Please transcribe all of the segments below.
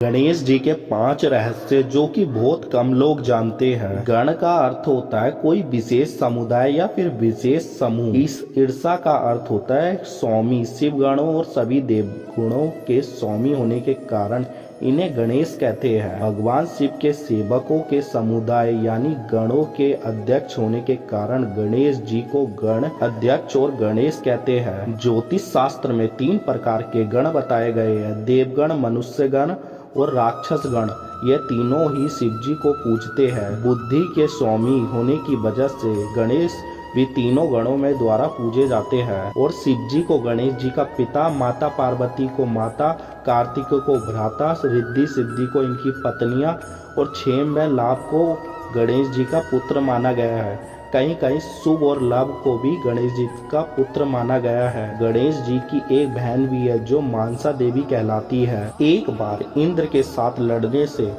गणेश जी के 5 रहस्य जो कि बहुत कम लोग जानते हैं। गण का अर्थ होता है कोई विशेष समुदाय या फिर विशेष समूह। इस ईर्षा का अर्थ होता है स्वामी। शिव गणों और सभी देवगुणों के स्वामी होने के कारण इन्हें गणेश कहते हैं। भगवान शिव के सेवकों के समुदाय यानी गणों के अध्यक्ष होने के कारण गणेश जी को गण अध्यक्ष और गणेश कहते हैं। ज्योतिष शास्त्र में 3 प्रकार के गण बताए गए हैं, देवगण, मनुष्य गण और राक्षस गण। ये तीनों ही शिव जी को पूजते हैं। बुद्धि के स्वामी होने की वजह से गणेश भी तीनों गणों में द्वारा पूजे जाते हैं। और शिव जी को गणेश जी का पिता, माता पार्वती को माता, कार्तिक को भ्राता, रिद्धि सिद्धि को इनकी पत्नियां और क्षेम में लाभ को गणेश जी का पुत्र माना गया है। कहीं कहीं शुभ और लाभ को भी गणेश जी का पुत्र माना गया है। गणेश जी की एक बहन भी है जो मानसा देवी कहलाती है। एक बार इंद्र के साथ लड़ने से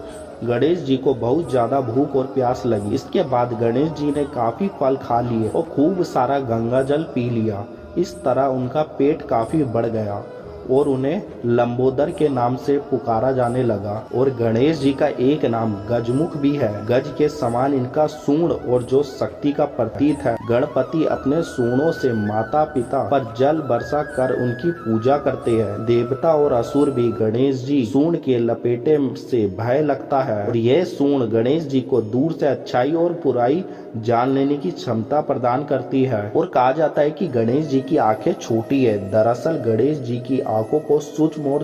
गणेश जी को बहुत ज्यादा भूख और प्यास लगी। इसके बाद गणेश जी ने काफी फल खा लिए और खूब सारा गंगा जल पी लिया। इस तरह उनका पेट काफी बढ़ गया और उन्हें लंबोदर के नाम से पुकारा जाने लगा। और गणेश जी का एक नाम गजमुख भी है। गज के समान इनका सूंड और जो शक्ति का प्रतीक है। गणपति अपने सूंडों से माता पिता पर जल बरसा कर उनकी पूजा करते हैं। देवता और असुर भी गणेश जी सूंड के लपेटे से भय लगता है। और यह सूंड गणेश जी को दूर से अच्छाई और बुराई जान लेने की क्षमता प्रदान करती है। और कहा जाता है कि गणेश जी की आंखें छोटी है। दरअसल गणेश जी की आंखों को सूक्ष्म और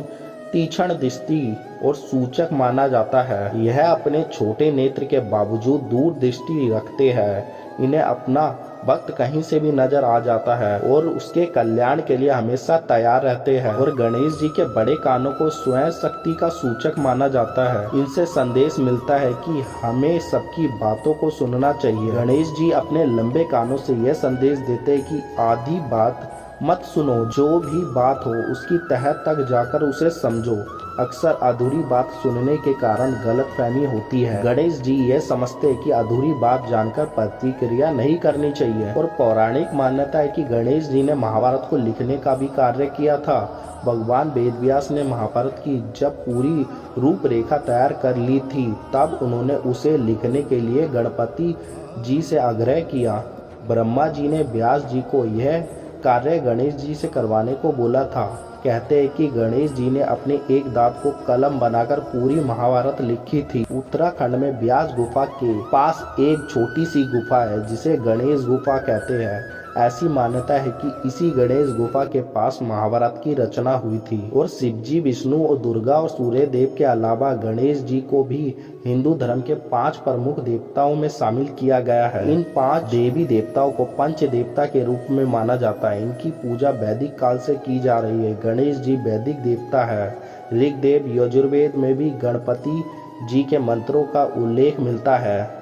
तीक्ष्ण दृष्टि और सूचक माना जाता है। यह अपने छोटे नेत्र के बावजूद दूर दृष्टि रखते हैं। इन्हें अपना भक्त कहीं से भी नजर आ जाता है और उसके कल्याण के लिए हमेशा तैयार रहते हैं। और गणेश जी के बड़े कानों को स्वयं शक्ति का सूचक माना जाता है। इनसे संदेश मिलता है कि हमें सबकी बातों को सुनना चाहिए। गणेश जी अपने लंबे कानों से यह संदेश देते हैं कि आधी बात मत सुनो, जो भी बात हो उसकी तह तक जाकर उसे समझो। अक्सर अधूरी बात सुनने के कारण गलतफहमी होती है। गणेश जी ये समझते हैं कि अधूरी बात जानकर प्रतिक्रिया नहीं करनी चाहिए। और पौराणिक मान्यता है कि गणेश जी ने महाभारत को लिखने का भी कार्य किया था। भगवान वेदव्यास ने महाभारत की जब पूरी रूपरेखा तैयार कर ली थी तब उन्होंने उसे लिखने के लिए गणपति जी से आग्रह किया। ब्रह्मा जी ने व्यास जी को यह कार्य गणेश जी से करवाने को बोला था। कहते हैं कि गणेश जी ने अपने एक दांत को कलम बनाकर पूरी महाभारत लिखी थी। उत्तराखंड में व्यास गुफा के पास एक छोटी सी गुफा है जिसे गणेश गुफा कहते हैं। ऐसी मान्यता है कि इसी गणेश गुफा के पास महाभारत की रचना हुई थी। और शिव जी, विष्णु और दुर्गा और सूर्य देव के अलावा गणेश जी को भी हिंदू धर्म के 5 प्रमुख देवताओं में शामिल किया गया है। इन 5 देवी देवताओं को पंच देवता के रूप में माना जाता है। इनकी पूजा वैदिक काल से की जा रही है। गणेश जी वैदिक देवता है। ऋग्वेद, यजुर्वेद में भी गणपति जी के मंत्रों का उल्लेख मिलता है।